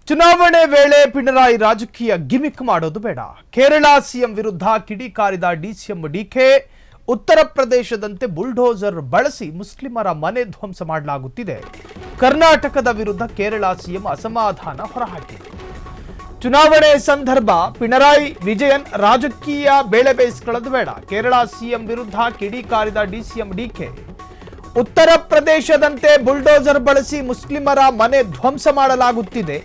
ಚುನಾವಣೆ ವೇಳೆ ಪಿಣರಾಯಿ ರಾಜಕೀಯ ಗಿಮಿಕ್ ಮಾಡೋದು ಬೇಡ. ಕೇರಳ ಸಿಎಂ ವಿರುದ್ಧ ಕಿಡಿಕಾರಿದ ಡಿಸಿಎಂ ಡಿಕೆ. ಉತ್ತರ ಪ್ರದೇಶದಂತೆ ಬುಲ್ಡೋಸರ್ ಬಳಸಿ ಮುಸ್ಲಿಮರ ಮನೆ ಧ್ವಂಸ ಮಾಡಲಾಗುತ್ತಿದೆ. ಕರ್ನಾಟಕದ ವಿರುದ್ಧ ಕೇರಳ ಸಿಎಂ ಅಸಮಾಧಾನ ಹೊರಹಾಕಿದರು. ಚುನಾವಣೆ ಸಂದರ್ಭ ಪಿಣರಾಯಿ ವಿಜಯನ್ ರಾಜಕೀಯ ಬೇಳೆ ಬೇಯಿಸಿಕೊಳ್ಳೋದು ಬೇಡ. ಕೇರಳ ಸಿಎಂ ವಿರುದ್ಧ ಕಿಡಿಕಾರಿದ ಡಿಸಿಎಂ ಡಿಕೆ. ಉತ್ತರ ಪ್ರದೇಶದಂತೆ ಬುಲ್ಡೋಸರ್ ಬಳಸಿ ಮುಸ್ಲಿಮರ ಮನೆ ಧ್ವಂಸ ಮಾಡಲಾಗುತ್ತಿದೆ.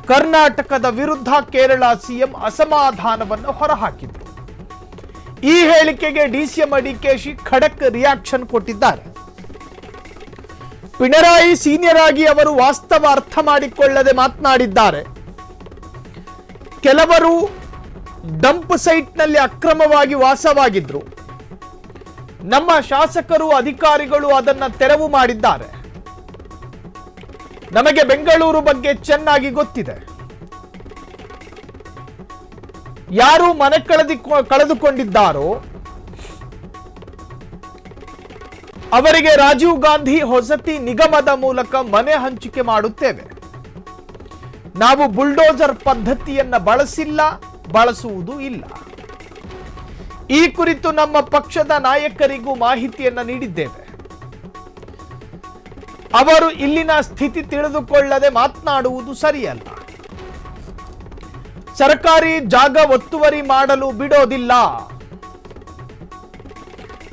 ಕರ್ನಾಟಕದ ವಿರುದ್ಧ ಕೇರಳ ಸಿಎಂ ಅಸಮಾಧಾನವನ್ನು ಹೊರಹಾಕಿದರು. ಈ ಹೇಳಿಕೆಗೆ ಡಿಸಿಎಂ ಡಿಕೆಶಿ ಖಡಕ್ ರಿಯಾಕ್ಷನ್ ಕೊಟ್ಟಿದ್ದಾರೆ. ಪಿಣರಾಯಿ ಸೀನಿಯರ್ ಆಗಿ ಅವರು ವಾಸ್ತವ ಅರ್ಥ ಮಾಡಿಕೊಳ್ಳದೆ ಮಾತನಾಡಿದ್ದಾರೆ. ಕೆಲವರು ಡಂಪ್ ಸೈಟ್ನಲ್ಲಿ ಅಕ್ರಮವಾಗಿ ವಾಸವಾಗಿದ್ರು. ನಮ್ಮ ಶಾಸಕರು ಅಧಿಕಾರಿಗಳು ಅದನ್ನ ತೆರವು ಮಾಡಿದ್ದಾರೆ. ನಮಗೆ ಬೆಂಗಳೂರು ಬಗ್ಗೆ ಚೆನ್ನಾಗಿ ಗೊತ್ತಿದೆ. ಯಾರು ಮನೆ ಕಳೆದುಕೊಂಡಿದ್ದಾರೋ ಅವರಿಗೆ ರಾಜೀವ್ ಗಾಂಧಿ ವಸತಿ ನಿಗಮದ ಮೂಲಕ ಮನೆ ಹಂಚಿಕೆ ಮಾಡುತ್ತೇವೆ. ನಾವು ಬುಲ್ಡೋಸರ್ ಪದ್ಧತಿಯನ್ನ ಬಳಸಿಲ್ಲ, ಬಳಸುವುದೂ ಇಲ್ಲ. ಈ ಕುರಿತು ನಮ್ಮ ಪಕ್ಷದ ನಾಯಕರಿಗೂ ಮಾಹಿತಿಯನ್ನ ನೀಡಿದ್ದೇವೆ. ಅವರು ಇಲ್ಲಿನ ಸ್ಥಿತಿ ತಿಳಿದುಕೊಳ್ಳದೆ ಮಾತನಾಡುವುದು ಸರಿಯಲ್ಲ. ಸರ್ಕಾರಿ ಜಾಗ ಒತ್ತುವರಿ ಮಾಡಲು ಬಿಡೋದಿಲ್ಲ.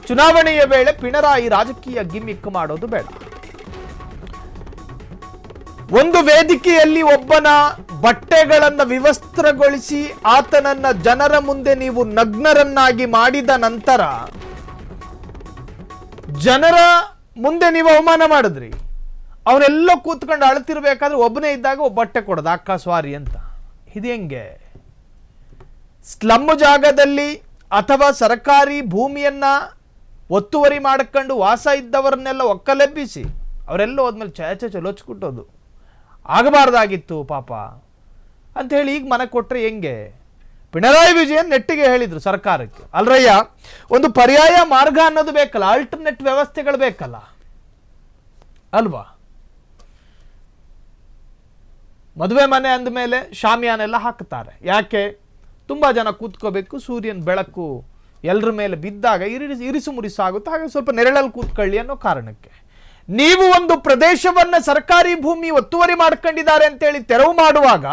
ಚುನಾವಣೆಯ ವೇಳೆ ಪಿಣರಾಯಿ ರಾಜಕೀಯ ಗಿಮಿಕ್ ಮಾಡೋದು ಬೇಡ. ಒಂದು ವೇದಿಕೆಯಲ್ಲಿ ಒಬ್ಬನ ಬಟ್ಟೆಗಳನ್ನು ವಿವಸ್ತ್ರಗೊಳಿಸಿ ಆತನನ್ನ ಜನರ ಮುಂದೆ ನೀವು ನಗ್ನರನ್ನಾಗಿ ಮಾಡಿದ ನಂತರ ಜನರ ಮುಂದೆ ನೀವು ಅವಮಾನ ಮಾಡಿದ್ರಿ. ಅವರೆಲ್ಲ ಕೂತ್ಕೊಂಡು ಅಳ್ತಿರ್ಬೇಕಾದ್ರೆ ಒಬ್ಬನೇ ಇದ್ದಾಗ ಒಬ್ಬ ಬಟ್ಟೆ ಕೊಡೋದು ಅಕ್ಕ ಸ್ವಾರಿ ಅಂತ. ಇದು ಹೆಂಗೆ? ಸ್ಲಮ್ ಜಾಗದಲ್ಲಿ ಅಥವಾ ಸರ್ಕಾರಿ ಭೂಮಿಯನ್ನ ಒತ್ತುವರಿ ಮಾಡ್ಕೊಂಡು ವಾಸ ಇದ್ದವರನ್ನೆಲ್ಲ ಒಕ್ಕಲೆಬ್ಬಿಸಿ ಅವರೆಲ್ಲ ಹೋದ್ಮೇಲೆ ಚಲೋಚ್ಕೊಟ್ಟೋದು ಆಗಬಾರ್ದಾಗಿತ್ತು ಪಾಪ ಅಂತ ಹೇಳಿ ಈಗ ಮನೆ ಕೊಟ್ಟರೆ ಹೆಂಗೆ? ಪಿಣರಾಯಿ ವಿಜಯನ್ ನೆಟ್ಟಿಗೆ ಹೇಳಿದ್ರು ಸರ್ಕಾರಕ್ಕೆ, ಅಲ್ರಯ್ಯ ಒಂದು ಪರ್ಯಾಯ ಮಾರ್ಗ ಅನ್ನೋದು ಬೇಕಲ್ಲ, ಆಲ್ಟರ್ನೇಟ್ ವ್ಯವಸ್ಥೆಗಳು ಬೇಕಲ್ಲ ಅಲ್ವಾ? ಮದುವೆ ಮನೆ ಅಂದಮೇಲೆ ಶಾಮಿಯಾನೆಲ್ಲ ಹಾಕ್ತಾರೆ. ಯಾಕೆ? ತುಂಬ ಜನ ಕೂತ್ಕೋಬೇಕು, ಸೂರ್ಯನ ಬೆಳಕು ಎಲ್ಲರ ಮೇಲೆ ಬಿದ್ದಾಗ ಇರಿಸು ಮುರಿಸಾಗುತ್ತೆ, ಹಾಗೆ ಸ್ವಲ್ಪ ನೆರಳಲ್ಲಿ ಕೂತ್ಕೊಳ್ಳಿ ಅನ್ನೋ ಕಾರಣಕ್ಕೆ. ನೀವು ಒಂದು ಪ್ರದೇಶವನ್ನ ಸರ್ಕಾರಿ ಭೂಮಿ ಒತ್ತುವರಿ ಮಾಡ್ಕೊಂಡಿದ್ದಾರೆ ಅಂತೇಳಿ ತೆರವು ಮಾಡುವಾಗ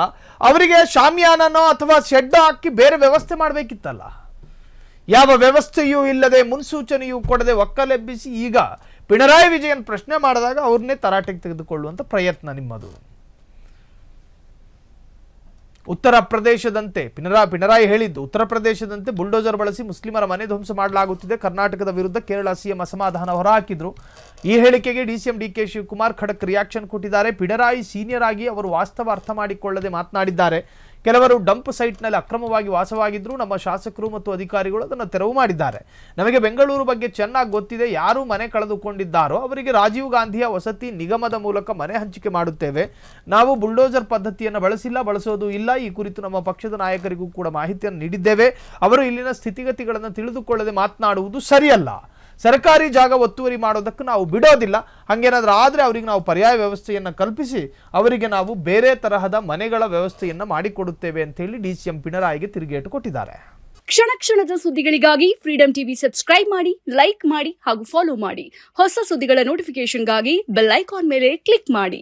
ಅವರಿಗೆ ಶಾಮಿಯಾನನೋ ಅಥವಾ ಶೆಡ್ ಹಾಕಿ ಬೇರೆ ವ್ಯವಸ್ಥೆ ಮಾಡಬೇಕಿತ್ತಲ್ಲ. ಯಾವ ವ್ಯವಸ್ಥೆಯೂ ಇಲ್ಲದೆ ಮುನ್ಸೂಚನೆಯೂ ಕೊಡದೆ ಒಕ್ಕಲೆಬ್ಬಿಸಿ ಈಗ ಪಿಣರಾಯಿ ವಿಜಯನ್ ಪ್ರಶ್ನೆ ಮಾಡಿದಾಗ ಅವ್ರನ್ನೇ ತರಾಟೆಗೆ ತೆಗೆದುಕೊಳ್ಳುವಂಥ ಪ್ರಯತ್ನ ನಿಮ್ಮದು. ಉತ್ತರ ಪ್ರದೇಶದಂತೆ ಪಿಣರಾಯಿ ಹೇಳಿದ್ದು, ಉತ್ತರ ಪ್ರದೇಶದಂತೆ ಬುಲ್ಡೋಸರ್ ಬಳಸಿ ಮುಸ್ಲಿಮರ ಮನೆ ಧ್ವಂಸ ಮಾಡಲಾಗುತ್ತಿದೆ. ಕರ್ನಾಟಕದ ವಿರುದ್ಧ ಕೇರಳ ಸಿಎಂ ಅಸಮಾಧಾನ ಹೊರಹಾಕಿದ್ರು. ಈ ಹೇಳಿಕೆಗೆ ಡಿಸಿಎಂ ಡಿಕೆ ಶಿವಕುಮಾರ್ ಖಡಕ್ ರಿಯಾಕ್ಷನ್ ಕೊಟ್ಟಿದ್ದಾರೆ. ಪಿಣರಾಯಿ ಸೀನಿಯರ್ ಆಗಿ ಅವರು ವಾಸ್ತವ ಅರ್ಥ ಮಾಡಿಕೊಳ್ಳದೆ ಮಾತನಾಡಿದ್ದಾರೆ. ಕೆಲವರು ಡಂಪ್ ಸೈಟ್ನಲ್ಲಿ ಅಕ್ರಮವಾಗಿ ವಾಸವಾಗಿದ್ರು. ನಮ್ಮ ಶಾಸಕರು ಮತ್ತು ಅಧಿಕಾರಿಗಳು ಅದನ್ನು ತೆರವು ಮಾಡಿದ್ದಾರೆ. ನಮಗೆ ಬೆಂಗಳೂರು ಬಗ್ಗೆ ಚೆನ್ನಾಗಿ ಗೊತ್ತಿದೆ. ಯಾರು ಮನೆ ಕಳೆದುಕೊಂಡಿದ್ದಾರೋ ಅವರಿಗೆ ರಾಜೀವ್ ಗಾಂಧಿಯ ವಸತಿ ನಿಗಮದ ಮೂಲಕ ಮನೆ ಹಂಚಿಕೆ ಮಾಡುತ್ತೇವೆ. ನಾವು ಬುಲ್ಡೋಸರ್ ಪದ್ಧತಿಯನ್ನು ಬಳಸಿಲ್ಲ, ಬಳಸೋದು ಇಲ್ಲ. ಈ ಕುರಿತು ನಮ್ಮ ಪಕ್ಷದ ನಾಯಕರಿಗೂ ಕೂಡ ಮಾಹಿತಿಯನ್ನು ನೀಡಿದ್ದೇವೆ. ಅವರು ಇಲ್ಲಿನ ಸ್ಥಿತಿಗತಿಗಳನ್ನು ತಿಳಿದುಕೊಳ್ಳದೆ ಮಾತನಾಡುವುದು ಸರಿಯಲ್ಲ. ಸರ್ಕಾರಿ ಜಾಗ ಒತ್ತುವರಿ ಮಾಡೋದಕ್ಕೆ ನಾವು ಬಿಡೋದಿಲ್ಲ. ಹಾಗೇನಾದ್ರೂ ಆದರೆ ಅವರಿಗೆ ನಾವು ಪರ್ಯಾಯ ವ್ಯವಸ್ಥೆಯನ್ನು ಕಲ್ಪಿಸಿ ಅವರಿಗೆ ನಾವು ಬೇರೆ ತರಹದ ಮನೆಗಳ ವ್ಯವಸ್ಥೆಯನ್ನು ಮಾಡಿಕೊಡುತ್ತೇವೆ ಅಂತ ಹೇಳಿ ಡಿಸಿಎಂ ಪಿಣರಾಯಿಗೆ ತಿರುಗೇಟು ಕೊಟ್ಟಿದ್ದಾರೆ. ಕ್ಷಣ ಕ್ಷಣದ ಸುದ್ದಿಗಳಿಗಾಗಿ ಫ್ರೀಡಂ ಟಿವಿ ಸಬ್ಸ್ಕ್ರೈಬ್ ಮಾಡಿ, ಲೈಕ್ ಮಾಡಿ ಹಾಗೂ ಫಾಲೋ ಮಾಡಿ. ಹೊಸ ಸುದ್ದಿಗಳ ನೋಟಿಫಿಕೇಶನ್ಗಾಗಿ ಬೆಲ್ ಐಕಾನ್ ಮೇಲೆ ಕ್ಲಿಕ್ ಮಾಡಿ.